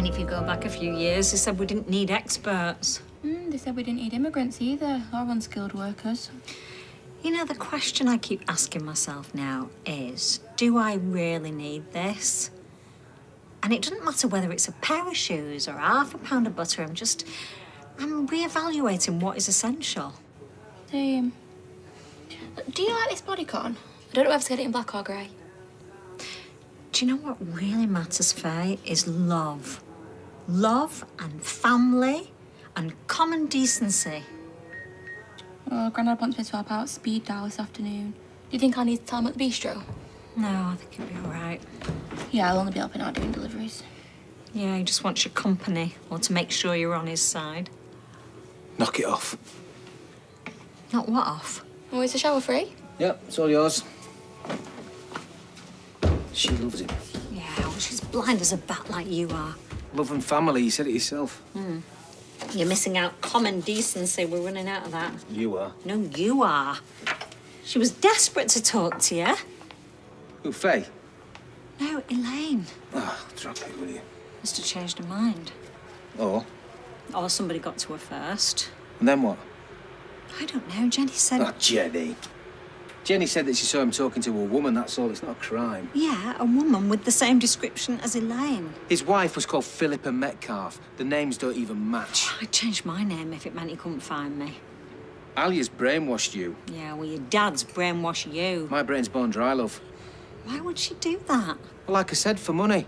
mean, if you go back a few years, they said we didn't need experts. They said we didn't need immigrants either, or unskilled workers. You know, the question I keep asking myself now is, do I really need this? And it doesn't matter whether it's a pair of shoes or half a pound of butter. I'm re-evaluating what is essential. Same. Do you like this bodycon? I don't know whether to get it in black or grey. Do you know what really matters, Faye, is love. Love and family and common decency. Well, Grandad wants me to swap out speed dial this afternoon. Do you think I'll need to tell him at the bistro? No, I think it'll be all right. Yeah, I'll only be helping out doing deliveries. Yeah, he just wants your company, or to make sure you're on his side. Knock it off. Not what off? Oh, is the shower free? Yep, it's all yours. She loves him. Yeah, well, she's blind as a bat like you are. Love and family, you said it yourself. You're missing out common decency. We're running out of that. You are. No, you are. She was desperate to talk to you. Who, Faye? No, Elaine. Oh, drop it, will you? Must have changed her mind. Or? Or somebody got to her first. And then what? I don't know. Jenny said... Oh, Jenny. Jenny said that she saw him talking to a woman, that's all. It's not a crime. Yeah, a woman with the same description as Elaine. His wife was called Philippa Metcalf. The names don't even match. I'd change my name if it meant he couldn't find me. Alia's brainwashed you. Yeah, well, your dad's brainwashed you. My brain's bone dry, love. Why would she do that? Well, like I said, for money.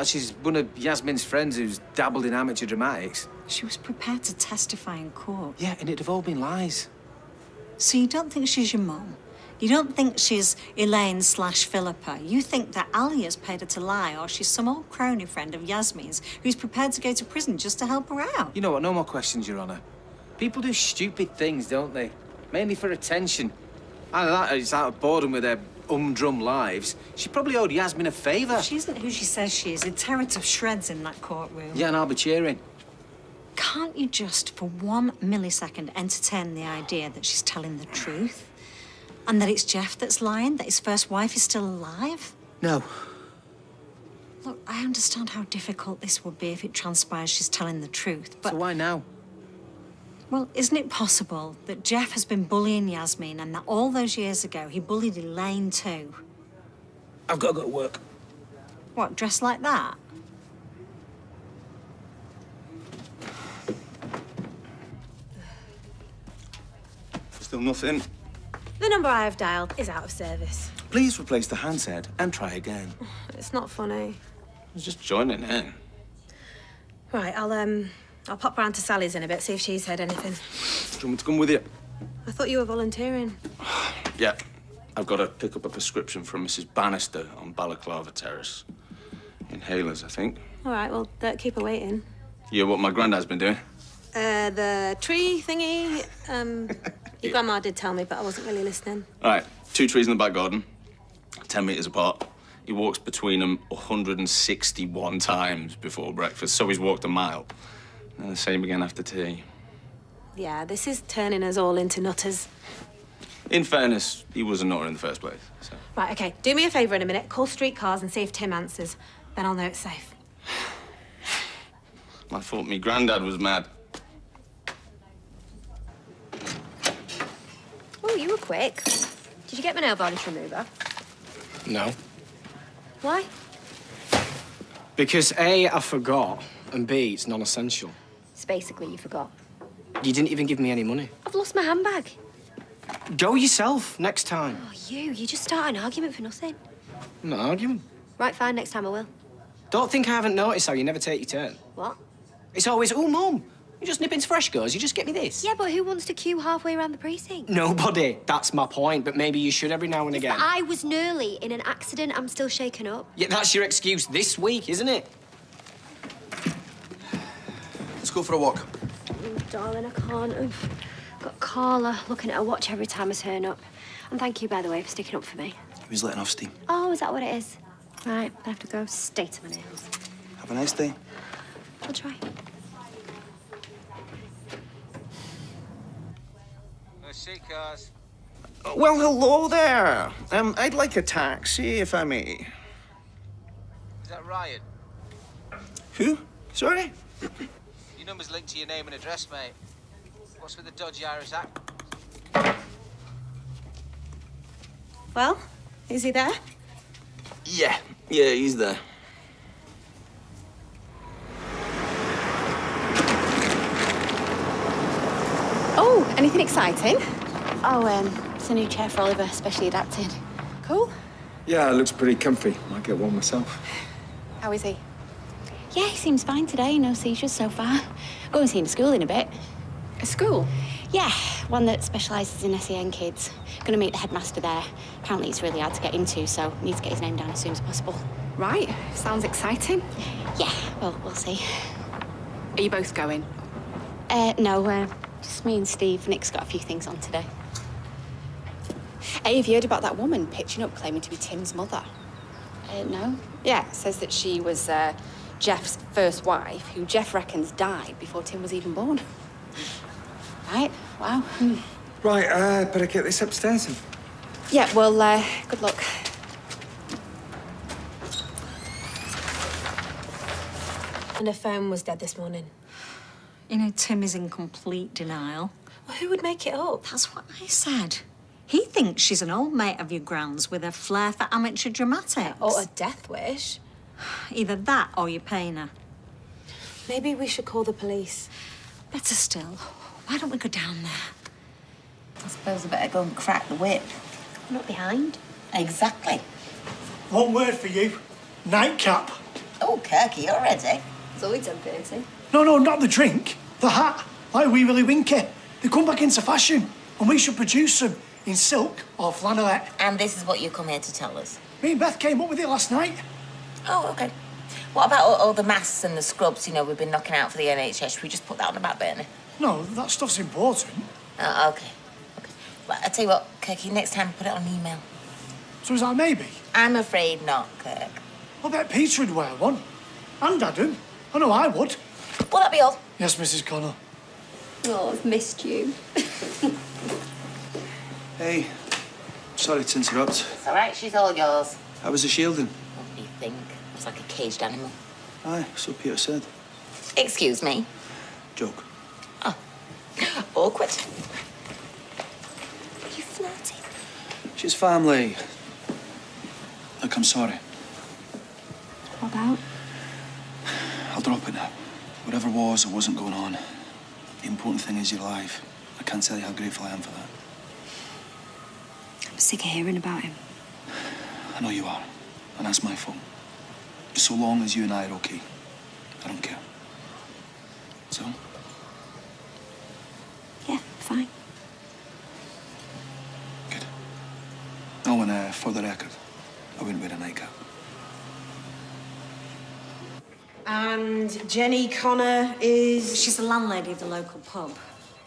She's one of Yasmin's friends who's dabbled in amateur dramatics. She was prepared to testify in court. Yeah, and it'd have all been lies. So you don't think she's your mum? You don't think she's Elaine/Philippa? You think that Alia's paid her to lie, or she's some old crony friend of Yasmin's who's prepared to go to prison just to help her out? You know what? No more questions, Your Honour. People do stupid things, don't they? Mainly for attention. Either that or it's out of boredom with their humdrum lives. She probably owed Yasmin a favour. She isn't who she says she is. It'd tear her to shreds in that courtroom. Yeah, and I'll be cheering. Can't you just, for 1 millisecond, entertain the idea that she's telling the truth? And that it's Jeff that's lying? That his first wife is still alive? No. Look, I understand how difficult this would be if it transpires she's telling the truth, but... So why now? Well, isn't it possible that Jeff has been bullying Yasmin and that all those years ago he bullied Elaine too? I've got to go to work. What, dressed like that? Still nothing. The number I have dialed is out of service. Please replace the handset and try again. It's not funny. I was just joining in. Right, I'll pop round to Sally's in a bit, see if she's heard anything. Do you want me to come with you? I thought you were volunteering. Yeah. I've got to pick up a prescription from Mrs. Bannister on Balaclava Terrace. Inhalers, I think. All right, well, keep her waiting. You hear what my granddad's been doing? The tree thingy, your grandma did tell me, but I wasn't really listening. All right, 2 trees in the back garden, 10 metres apart. He walks between them 161 times before breakfast, so he's walked a mile. And the same again after tea. Yeah, this is turning us all into nutters. In fairness, he was a nutter in the first place, so... Right, OK, do me a favour in a minute. Call Streetcars and see if Tim answers. Then I'll know it's safe. I thought me granddad was mad. Oh, you were quick. Did you get my nail varnish remover? No. Why? Because A, I forgot, and B, it's non-essential. It's basically you forgot. You didn't even give me any money. I've lost my handbag. Go yourself next time. Oh, you just start an argument for nothing. I'm not arguing. Right, fine, next time I will. Don't think I haven't noticed how you never take your turn. What? It's always, oh, Mum, you just nip into Fresh Goes, you just get me this. Yeah, but who wants to queue halfway around the precinct? Nobody. That's my point, but maybe you should every now and again. I was nearly in an accident. I'm still shaken up. Yeah, that's your excuse this week, isn't it? Let's go for a walk. Oh, darling, I can't. I've got Carla looking at her watch every time I turn up. And thank you, by the way, for sticking up for me. He was letting off steam. Oh, is that what it is? Right, I have to go stay to my nails. Have a nice day. I'll try. Seekers. Well, hello there. I'd like a taxi, if I may. Is that Ryan? Who? Sorry? Your number's linked to your name and address, mate. What's with the dodgy Irish act? Well, is he there? Yeah, he's there. Oh, anything exciting? Oh, it's a new chair for Oliver, specially adapted. Cool. Yeah, it looks pretty comfy. Might get one myself. How is he? Yeah, he seems fine today. No seizures so far. Go and see him to school in a bit. A school? Yeah, one that specialises in SEN kids. Gonna meet the headmaster there. Apparently it's really hard to get into, so need to get his name down as soon as possible. Right, sounds exciting. Yeah, well, we'll see. Are you both going? No, just me and Steve. Nick's got a few things on today. Hey, have you heard about that woman pitching up claiming to be Tim's mother? No. Yeah, says that she was Jeff's first wife, who Jeff reckons died before Tim was even born. Right, wow. Right, better get this upstairs then. Yeah, well, good luck. And her phone was dead this morning. You know, Tim is in complete denial. Well, who would make it up? That's what I said. He thinks she's an old mate of your grand's with a flair for amateur dramatics. Or a death wish. Either that or you're paying her. Maybe we should call the police. Better still, why don't we go down there? I suppose I better go and crack the whip. I'm not behind. Exactly. One word for you. Nightcap. Oh, Kirky already? It's only 10:30. No, not the drink. The hat. Like Wee Willie Winky. They come back into fashion. And we should produce them in silk or flannelette. And this is what you come here to tell us? Me and Beth came up with it last night. Oh, OK. What about all the masks and the scrubs, you know, we've been knocking out for the NHS? Should we just put that on the back burner? No, that stuff's important. Oh, OK. Well, I tell you what, Kirky, next time put it on email. So is that a maybe? I'm afraid not, Kirk. I bet Peter would wear one. And Adam. I know I would. Will that be all? Yes, Mrs. Connor. Oh, I've missed you. Hey, sorry to interrupt. It's all right, she's all yours. How was the shielding? What do you think? It was like a caged animal. Aye, so Peter said. Excuse me? Joke. Oh. Awkward. Are you flirting? She's family. Look, I'm sorry. What about? I'll drop it now. Whatever was or wasn't going on, the important thing is you're alive. I can't tell you how grateful I am for that. I'm sick of hearing about him. I know you are, and that's my fault. So long as you and I are okay, I don't care. So? Yeah, fine. Good. Oh, and for the record, I wouldn't wear a nightcap. And Jenny Connor is... She's the landlady of the local pub.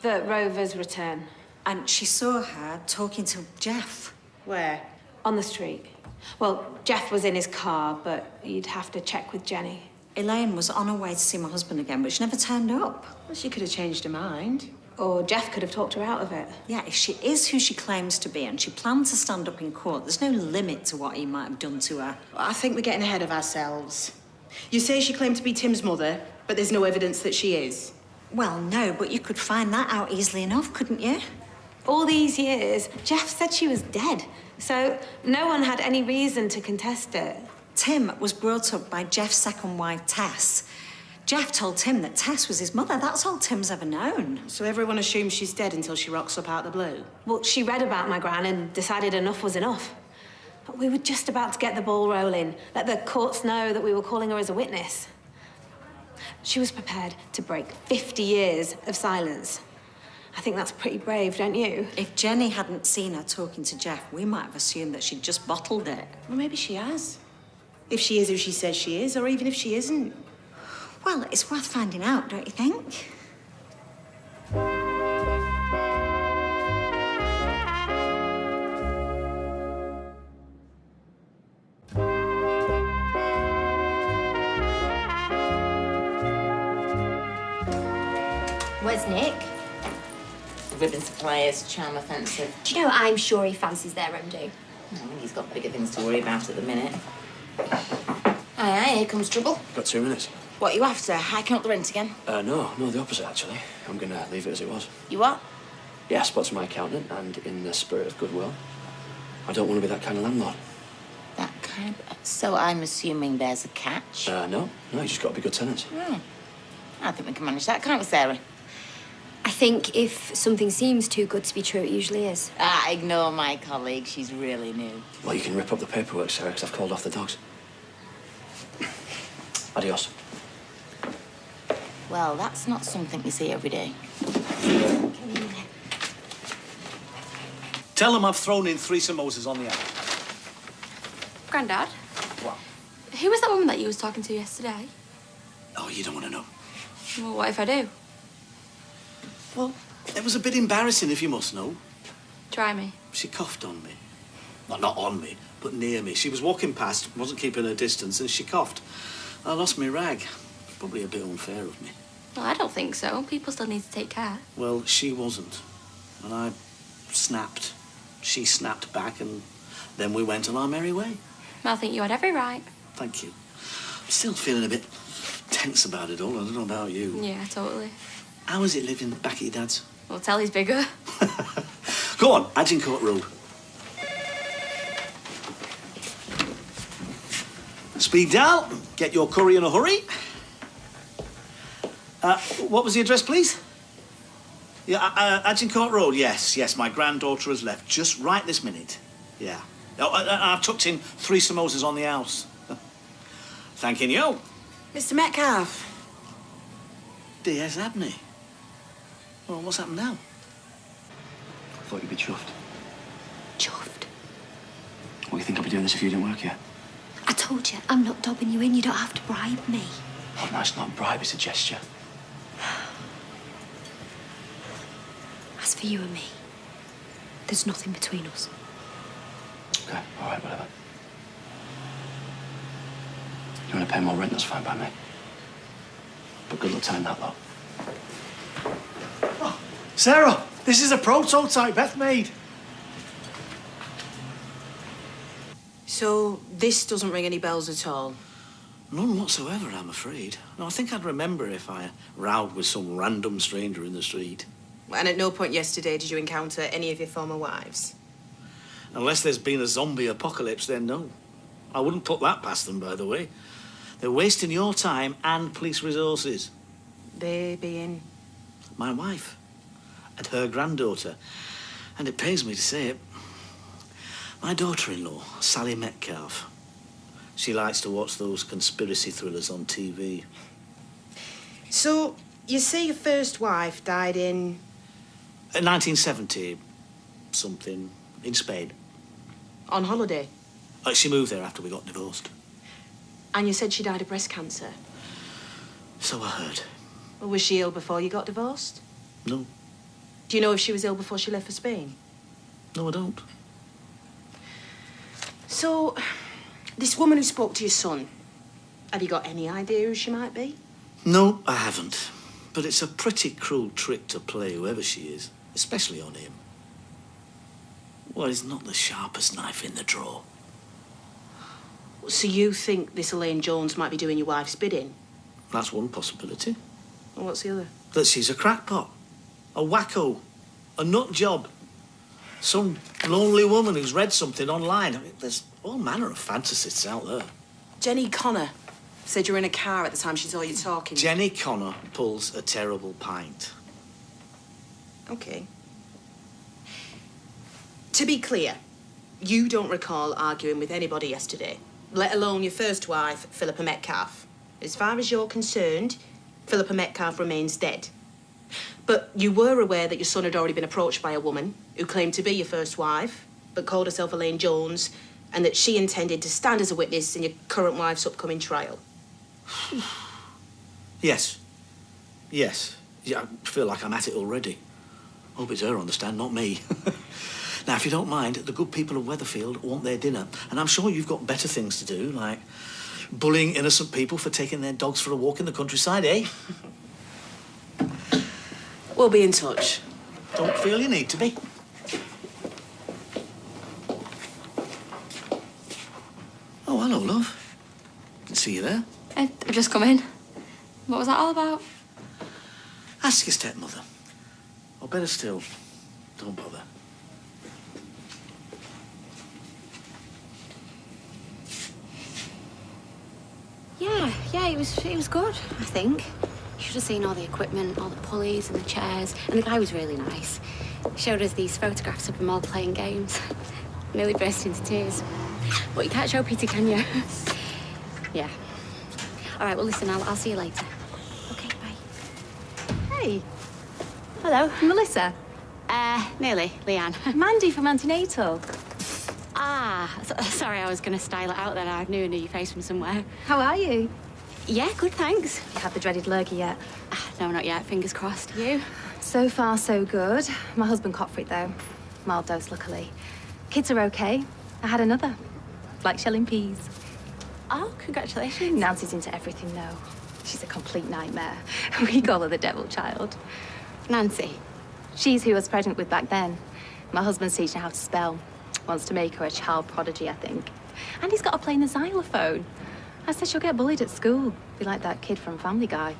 The Rover's return. And she saw her talking to Jeff. Where? On the street. Well, Jeff was in his car, but you'd have to check with Jenny. Elaine was on her way to see my husband again, but she never turned up. Well, she could have changed her mind. Or Jeff could have talked her out of it. Yeah, if she is who she claims to be and she planned to stand up in court, there's no limit to what he might have done to her. I think we're getting ahead of ourselves. You say she claimed to be Tim's mother, but there's no evidence that she is. Well, no, but you could find that out easily enough, couldn't you? All these years, Jeff said she was dead, so no one had any reason to contest it. Tim was brought up by Jeff's second wife, Tess. Jeff told Tim that Tess was his mother. That's all Tim's ever known. So everyone assumes she's dead until she rocks up out of the blue? Well, she read about my gran and decided enough was enough. But we were just about to get the ball rolling, let the courts know that we were calling her as a witness. She was prepared to break 50 years of silence. I think that's pretty brave, don't you? If Jenny hadn't seen her talking to Jeff, we might have assumed that she'd just bottled it. Well, maybe she has. If she is who she says she is, or even if she isn't. Well, it's worth finding out, don't you think? Where's Nick? The ribbon suppliers, charm offensive. Do you know, I'm sure he fancies their MD. I think he's got bigger things to worry about at the minute. Aye, here comes trouble. Got 2 minutes. What, you after? Hiking up the rent again? No, the opposite, actually. I'm going to leave it as it was. You what? Yeah, I spoke to my accountant, and in the spirit of goodwill, I don't want to be that kind of landlord. That kind of... So I'm assuming there's a catch? No, you just got to be good tenants. Oh. I think we can manage that, can't we, Sarah? I think if something seems too good to be true, it usually is. Ignore my colleague. She's really new. Well, you can rip up the paperwork, Sarah, because I've called off the dogs. Adios. Well, that's not something you see every day. Tell them I've thrown in 3 samosas on the hour. Grandad? What? Who was that woman that you was talking to yesterday? Oh, you don't want to know. Well, what if I do? Well, it was a bit embarrassing, if you must know. Try me. She coughed on me. Well, not on me, but near me. She was walking past, wasn't keeping her distance, and she coughed. I lost my rag. Probably a bit unfair of me. Well, I don't think so. People still need to take care. Well, she wasn't. And I snapped. She snapped back, and then we went on our merry way. I think you had every right. Thank you. I'm still feeling a bit tense about it all. I don't know about you. Yeah, totally. How is it living back at your dad's? Well, Telly's bigger. Go on, Agincourt Road. Speed dial. Get your curry in a hurry. What was the address, please? Yeah, Agincourt Road. Yes. My granddaughter has left just right this minute. Yeah. Oh, I've tucked in 3 samosas on the house. Thanking you. Mr. Metcalfe. Yes, Abney. Well, what's happened now? I thought you'd be chuffed. Chuffed? What do you think I'd be doing this if you didn't work here? I told you, I'm not dobbing you in. You don't have to bribe me. Oh, no, it's not a bribe, it's a gesture. As for you and me, there's nothing between us. Okay, all right, whatever. You want to pay more rent, that's fine by me. But good luck telling that lot. Oh, Sarah, this is a prototype Beth made. So this doesn't ring any bells at all? None whatsoever, I'm afraid. No, I think I'd remember if I rowed with some random stranger in the street. And at no point yesterday did you encounter any of your former wives? Unless there's been a zombie apocalypse, then no. I wouldn't put that past them, by the way. They're wasting your time and police resources. They being? My wife and her granddaughter. And it pains me to say it. My daughter-in-law, Sally Metcalfe. She likes to watch those conspiracy thrillers on TV. So, you say your first wife died in? 1970-something, in Spain. On holiday? She moved there after we got divorced. And you said she died of breast cancer? So I heard. Well, was she ill before you got divorced? No. Do you know if she was ill before she left for Spain? No, I don't. So, this woman who spoke to your son, have you got any idea who she might be? No, I haven't. But it's a pretty cruel trick to play, whoever she is, especially on him. Well, he's not the sharpest knife in the drawer. So you think this Elaine Jones might be doing your wife's bidding? That's one possibility. And what's the other? That she's a crackpot, a wacko, a nut job. Some lonely woman who's read something online. I mean, there's all manner of fantasists out there. Jenny Connor said you were in a car at the time she saw you talking. Jenny Connor pulls a terrible pint. OK. To be clear, you don't recall arguing with anybody yesterday, let alone your first wife, Philippa Metcalfe. As far as you're concerned, Philippa Metcalfe remains dead. But you were aware that your son had already been approached by a woman who claimed to be your first wife, but called herself Elaine Jones, and that she intended to stand as a witness in your current wife's upcoming trial. Yes. Yes. Yeah, I feel like I'm at it already. Hope it's her on the stand, not me. Now, if you don't mind, the good people of Weatherfield want their dinner, and I'm sure you've got better things to do, like bullying innocent people for taking their dogs for a walk in the countryside, eh? We'll be in touch. Don't feel you need to be. Oh, hello, love. Didn't see you there. I've just come in. What was that all about? Ask your stepmother. Or better still, don't bother. Yeah, it was good, I think. You should have seen all the equipment, all the pulleys and the chairs, and the guy was really nice. He showed us these photographs of them all playing games. Nearly burst into tears. But you can't show Peter, can you? Yeah. All right, well, listen, I'll see you later. Okay, bye. Hey. Hello, Melissa. Nearly, Leanne. Mandy from Antenatal. Sorry, I was going to style it out then. I knew your face from somewhere. How are you? Yeah, good, thanks. You had the dreaded lurgy yet? No, not yet. Fingers crossed. You? So far, so good. My husband caught for it, though. Mild dose, luckily. Kids are okay. I had another. Like shelling peas. Oh, congratulations. Nancy's into everything, though. She's a complete nightmare. We call her the devil child. Nancy? She's who I was pregnant with back then. My husband's teaching her how to spell. Wants to make her a child prodigy, I think. And he's got her playing the xylophone. I said she'll get bullied at school. Be like that kid from Family Guy.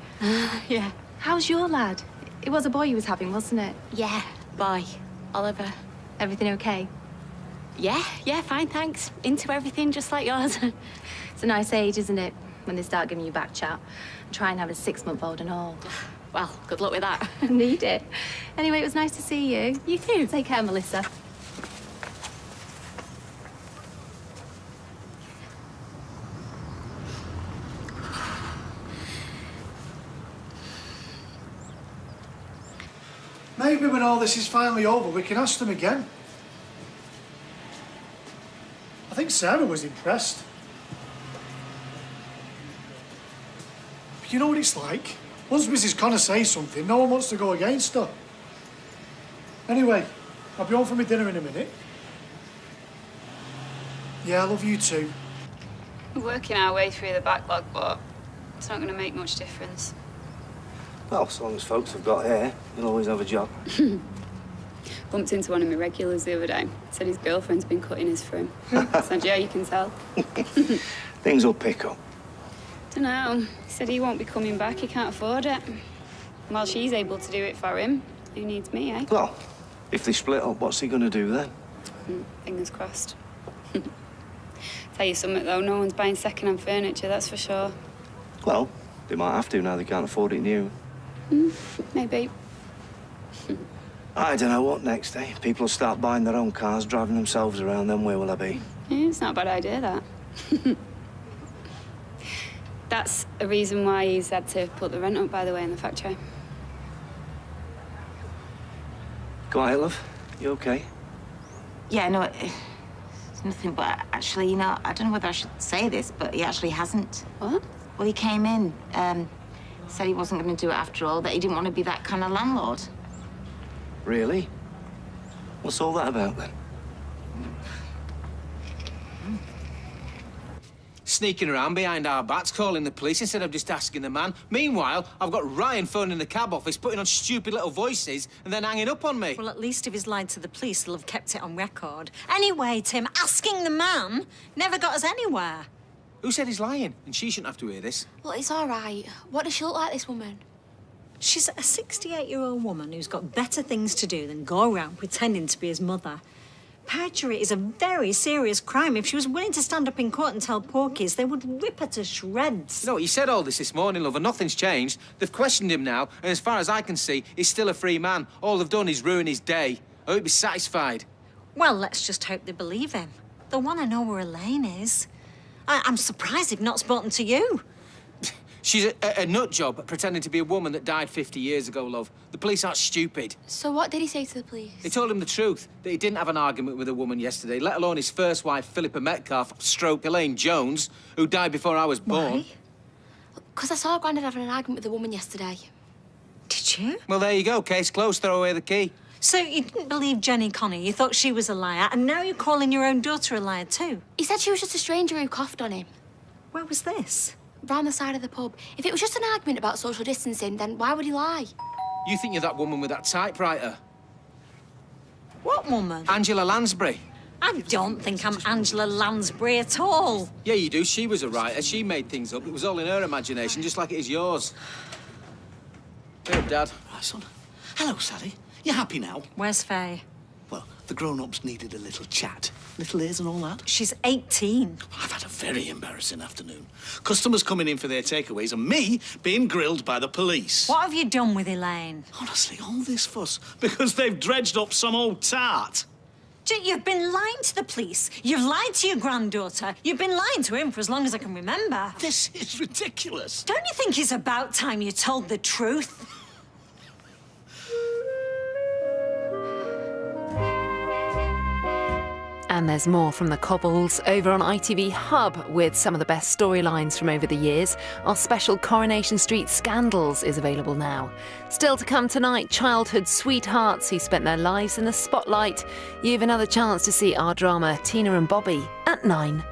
Yeah. How's your lad? It was a boy you was having, wasn't it? Yeah, boy. Oliver. Everything okay? Yeah, fine, thanks. Into everything, just like yours. It's a nice age, isn't it? When they start giving you back chat. Try and have a 6-month-old and all. Well, good luck with that. Need it. Anyway, it was nice to see you. You too. Take care, Melissa. Maybe when all this is finally over, we can ask them again. I think Sarah was impressed. But you know what it's like? Once Mrs. Connor says something, no one wants to go against her. Anyway, I'll be home for my dinner in a minute. Yeah, I love you too. We're working our way through the backlog, but it's not going to make much difference. Well, as long as folks have got hair, they'll always have a job. Bumped into one of my regulars the other day. Said his girlfriend's been cutting his for him. Said, yeah, you can tell. Things will pick up. Dunno. He said he won't be coming back. He can't afford it. While she's able to do it for him, who needs me, eh? Well, if they split up, what's he going to do then? Fingers crossed. Tell you something, though. No one's buying second-hand furniture, that's for sure. Well, they might have to now they can't afford it new. Maybe. I don't know what next, eh? People will start buying their own cars, driving themselves around, then where will I be? Yeah, it's not a bad idea, that. That's a reason why he's had to put the rent up, by the way, in the factory. Quiet, love. You okay? Yeah, no, it's nothing, but actually, you know, I don't know whether I should say this, but he actually hasn't. What? Well, he came in, said he wasn't going to do it after all, that he didn't want to be that kind of landlord. Really? What's all that about, then? Sneaking around behind our backs, calling the police instead of just asking the man. Meanwhile, I've got Ryan phoning the cab office, putting on stupid little voices, and then hanging up on me. Well, at least if he's lied to the police, they'll have kept it on record. Anyway, Tim, asking the man never got us anywhere. Who said he's lying? And she shouldn't have to hear this. Well, it's all right. What does she look like, this woman? She's a 68-year-old woman who's got better things to do than go around pretending to be his mother. Perjury is a very serious crime. If she was willing to stand up in court and tell porkies, they would rip her to shreds. No, he said all this morning, love, and nothing's changed. They've questioned him now, and as far as I can see, he's still a free man. All they've done is ruin his day. I hope he's satisfied. Well, let's just hope they believe him. They'll want to know where Elaine is. I'm surprised they've not spoken to you. She's a nut job pretending to be a woman that died 50 years ago, love. The police aren't stupid. So what did he say to the police? They told him the truth, that he didn't have an argument with a woman yesterday, let alone his first wife, Philippa Metcalf, stroke Elaine Jones, who died before I was born. Why? Because I saw Grandad having an argument with a woman yesterday. Did you? Well, there you go. Case closed. Throw away the key. So you didn't believe Jenny Connor, you thought she was a liar, and now you're calling your own daughter a liar too? He said she was just a stranger who coughed on him. Where was this? Round the side of the pub. If it was just an argument about social distancing, then why would he lie? You think you're that woman with that typewriter? What woman? Angela Lansbury. I don't think I'm Angela Lansbury at all. Yeah, you do. She was a writer. She made things up. It was all in her imagination, just like it is yours. Hey, Dad. Right, son. Hello, Sally. You happy now? Where's Faye? Well, the grown-ups needed a little chat. Little ears and all that. She's 18. I've had a very embarrassing afternoon. Customers coming in for their takeaways and me being grilled by the police. What have you done with Elaine? Honestly, all this fuss because they've dredged up some old tart. You've been lying to the police. You've lied to your granddaughter. You've been lying to him for as long as I can remember. This is ridiculous. Don't you think it's about time you told the truth? And there's more from the Cobbles over on ITV Hub with some of the best storylines from over the years. Our special Coronation Street Scandals is available now. Still to come tonight, childhood sweethearts who spent their lives in the spotlight. You have another chance to see our drama Tina and Bobby at 9.